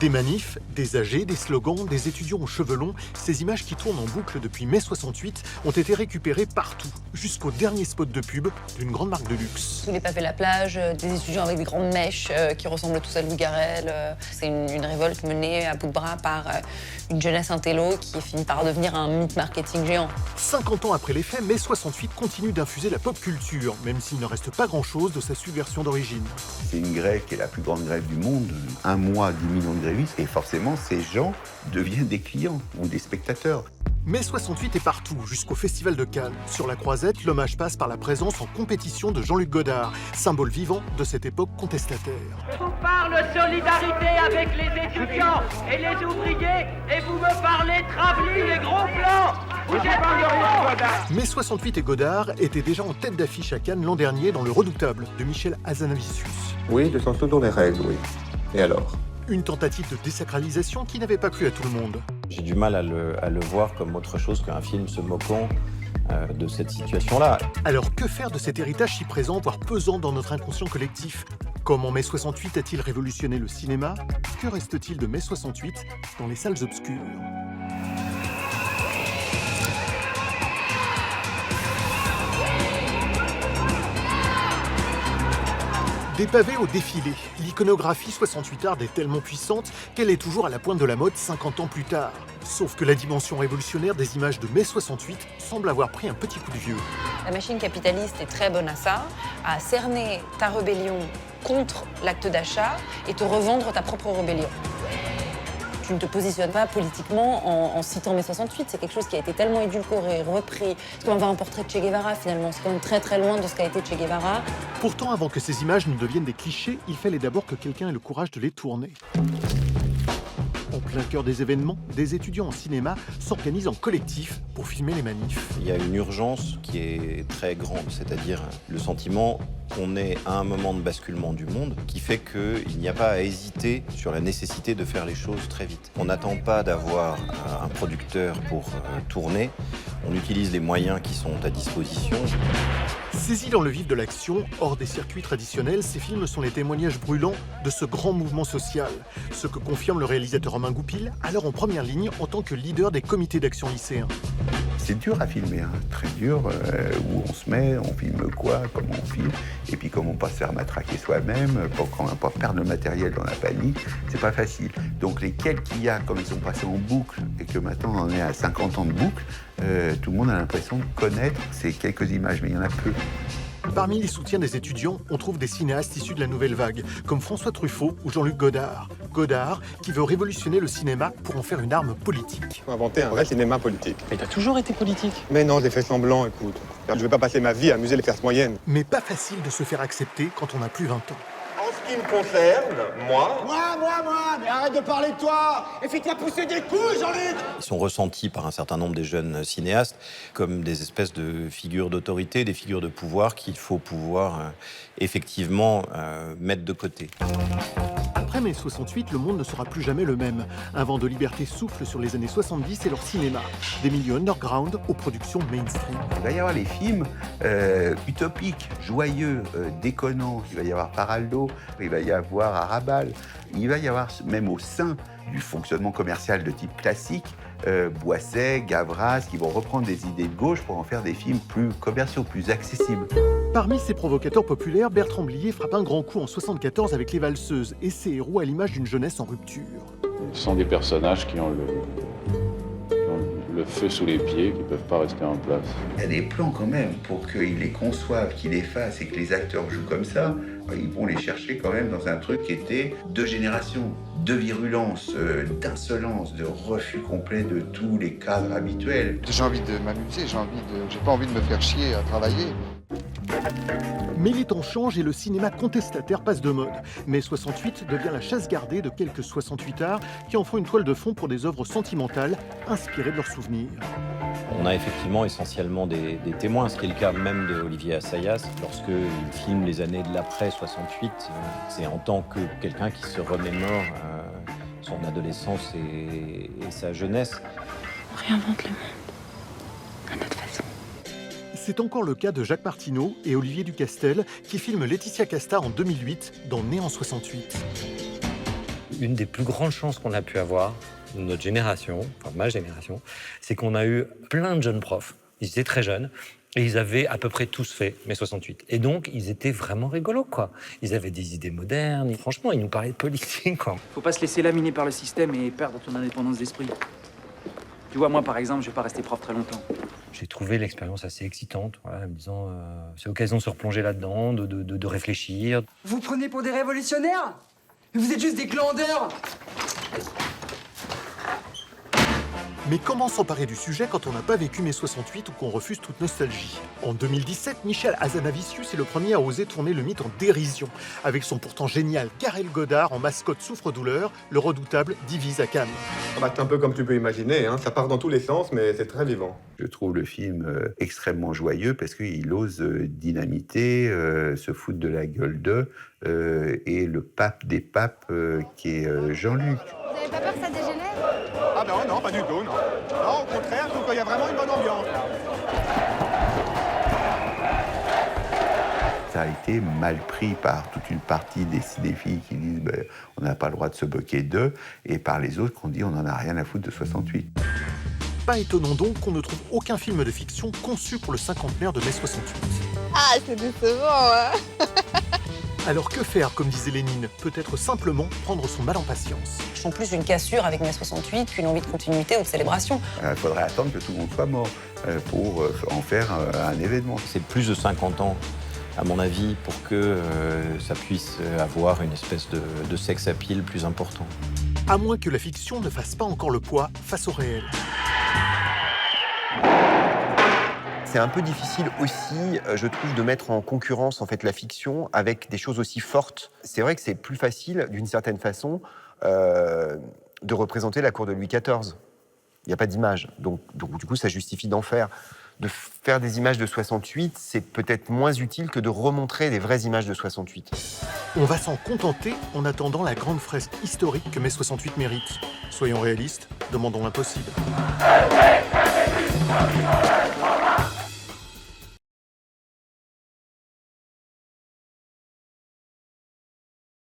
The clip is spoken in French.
Des manifs, des âgés, des slogans, des étudiants aux cheveux longs, ces images qui tournent en boucle depuis mai 68 ont été récupérées partout, jusqu'au dernier spot de pub d'une grande marque de luxe. Tous les pavés la plage, des étudiants avec des grandes mèches qui ressemblent tous à Louis Garrel. C'est une révolte menée à bout de bras par une jeunesse intello qui finit par devenir un mythe marketing géant. 50 ans après les faits, mai 68 continue d'infuser la pop culture, même s'il ne reste pas grand-chose de sa subversion d'origine. C'est une grève qui est la plus grande grève du monde, 1 mois, 10 millions de grévistes, et forcément ces gens deviennent des clients ou des spectateurs. Mai 68 est partout, jusqu'au Festival de Cannes. Sur la croisette, l'hommage passe par la présence en compétition de Jean-Luc Godard, symbole vivant de cette époque contestataire. Je vous parle solidarité avec les étudiants et les ouvriers, et vous me parlez travelling et gros plans. Vous êtes rien, Godard. Mai 68 et Godard étaient déjà en tête d'affiche à Cannes l'an dernier dans Le Redoutable de Michel Hazanavicius. Oui, le sens dans les règles, oui. Et alors ? Une tentative de désacralisation qui n'avait pas plu à tout le monde. J'ai du mal à le voir comme autre chose qu'un film se moquant de cette situation-là. Alors que faire de cet héritage si présent, voire pesant dans notre inconscient collectif ? Comment mai 68 a-t-il révolutionné le cinéma ? Que reste-t-il de mai 68 dans les salles obscures ? Des pavés au défilé. L'iconographie 68 art est tellement puissante qu'elle est toujours à la pointe de la mode 50 ans plus tard. Sauf que la dimension révolutionnaire des images de mai 68 semble avoir pris un petit coup de vieux. La machine capitaliste est très bonne à ça, à cerner ta rébellion contre l'acte d'achat et te revendre ta propre rébellion. Tu ne te positionnes pas politiquement en citant mai 68, c'est quelque chose qui a été tellement édulcoré, repris. C'est comme avoir un portrait de Che Guevara finalement, c'est quand même très très loin de ce qu'a été Che Guevara. Pourtant, avant que ces images ne deviennent des clichés, il fallait d'abord que quelqu'un ait le courage de les tourner. En plein cœur des événements, des étudiants en cinéma s'organisent en collectif pour filmer les manifs. Il y a une urgence qui est très grande, c'est-à-dire le sentiment qu'on est à un moment de basculement du monde qui fait qu'il n'y a pas à hésiter sur la nécessité de faire les choses très vite. On n'attend pas d'avoir un producteur pour tourner, on utilise les moyens qui sont à disposition. Saisis dans le vif de l'action, hors des circuits traditionnels, ces films sont les témoignages brûlants de ce grand mouvement social. Ce que confirme le réalisateur Romain Goupil, alors en première ligne en tant que leader des comités d'action lycéens. C'est dur à filmer, hein, très dur, où on se met, on filme quoi, comment on filme, et puis comment pas se faire matraquer soi-même, pour ne pas perdre le matériel dans la panique, c'est pas facile. Donc les quelques qu'il y a, comme ils sont passés en boucle, et que maintenant on en est à 50 ans de boucle, tout le monde a l'impression de connaître ces quelques images, mais il y en a peu. Parmi les soutiens des étudiants, on trouve des cinéastes issus de la nouvelle vague, comme François Truffaut ou Jean-Luc Godard. Godard, qui veut révolutionner le cinéma pour en faire une arme politique. Il faut inventer un vrai cinéma politique. Mais t'as toujours été politique. Mais non, j'ai fait semblant, écoute. Je vais pas passer ma vie à amuser les classes moyennes. Mais pas facile de se faire accepter quand on n'a plus 20 ans. En ce qui me concerne, moi... Moi, mais arrête de parler de toi et fais-toi pousser des couilles, Jean-Luc. Ils sont ressentis par un certain nombre des jeunes cinéastes comme des espèces de figures d'autorité, des figures de pouvoir qu'il faut pouvoir effectivement mettre de côté. Après mai 68, le monde ne sera plus jamais le même. Un vent de liberté souffle sur les années 70 et leur cinéma. Des milieux underground aux productions mainstream. Il va y avoir les films utopiques, joyeux, déconnants. Il va y avoir Paraldo, il va y avoir Arabal. Il va y avoir, même au sein du fonctionnement commercial de type classique, Boisset, Gavras, qui vont reprendre des idées de gauche pour en faire des films plus commerciaux, plus accessibles. Parmi ces provocateurs populaires, Bertrand Blier frappe un grand coup en 74 avec Les Valseuses et ses héros à l'image d'une jeunesse en rupture. Ce sont des personnages qui ont le feu sous les pieds, qui ne peuvent pas rester en place. Il y a des plans quand même pour qu'ils les conçoivent, qu'ils les fassent et que les acteurs jouent comme ça. Ils vont les chercher quand même dans un truc qui était de génération, de virulence, d'insolence, de refus complet de tous les cadres habituels. J'ai envie de m'amuser, j'ai pas envie de me faire chier à travailler. Mais les temps changent et le cinéma contestataire passe de mode. Mai 68 devient la chasse gardée de quelques 68ards qui en font une toile de fond pour des œuvres sentimentales inspirées de leurs souvenirs. On a effectivement essentiellement des témoins, ce qui est le cas même d'Olivier Assayas. Lorsqu'il filme les années de l'après 68, c'est en tant que quelqu'un qui se remémore son adolescence et sa jeunesse. On réinvente le monde à notre façon. C'est encore le cas de Jacques Martineau et Olivier Ducastel qui filment Laetitia Casta en 2008 dans Né en 68. une des plus grandes chances qu'on a pu avoir, de notre génération, enfin ma génération, c'est qu'on a eu plein de jeunes profs. Ils étaient très jeunes et ils avaient à peu près tous fait mai 68. Et donc, ils étaient vraiment rigolos, quoi. Ils avaient des idées modernes. Franchement, ils nous parlaient de politique, quoi. Faut pas se laisser laminer par le système et perdre ton indépendance d'esprit. Tu vois, moi, par exemple, je vais pas rester prof très longtemps. J'ai trouvé l'expérience assez excitante, voilà, en me disant c'est l'occasion de se replonger là-dedans, de réfléchir. Vous prenez pour des révolutionnaires? Vous êtes juste des glandeurs! Mais comment s'emparer du sujet quand on n'a pas vécu mai 68 ou qu'on refuse toute nostalgie? En 2017, Michel Hazanavicius est le premier à oser tourner le mythe en dérision. Avec son pourtant génial Karel Godard en mascotte souffre-douleur, le redoutable divise à Cannes. C'est un peu comme tu peux imaginer, hein. Ça part dans tous les sens, mais c'est très vivant. Je trouve le film extrêmement joyeux parce qu'il ose dynamiter, se foutre de la gueule d'eux, et le pape des papes qui est Jean-Luc. Vous avez pas peur que ça dégénère? Ah non, pas du tout, non. Non, au contraire, je trouve qu'il y a vraiment une bonne ambiance, là. Ça a été mal pris par toute une partie des cinéphiles qui disent on n'a pas le droit de se moquer d'eux, et par les autres qui ont dit on n'en a rien à foutre de 68. Pas étonnant donc qu'on ne trouve aucun film de fiction conçu pour le cinquantenaire de mai 68. Ah, c'est décevant, hein. Alors que faire, comme disait Lénine? Peut-être simplement prendre son mal en patience. Je sens plus une cassure avec mai 68 qu'une envie de continuité ou de célébration. Il faudrait attendre que tout le monde soit mort pour en faire un événement. C'est plus de 50 ans, à mon avis, pour que ça puisse avoir une espèce de sex appeal plus important. À moins que la fiction ne fasse pas encore le poids face au réel. C'est un peu difficile aussi, je trouve, de mettre en concurrence en fait la fiction avec des choses aussi fortes. C'est vrai que c'est plus facile, d'une certaine façon, de représenter la cour de Louis XIV. Il n'y a pas d'image, donc du coup, ça justifie d'en faire. De faire des images de 68, c'est peut-être moins utile que de remontrer des vraies images de 68. On va s'en contenter en attendant la grande fresque historique que mai 68 mérite. Soyons réalistes, demandons l'impossible.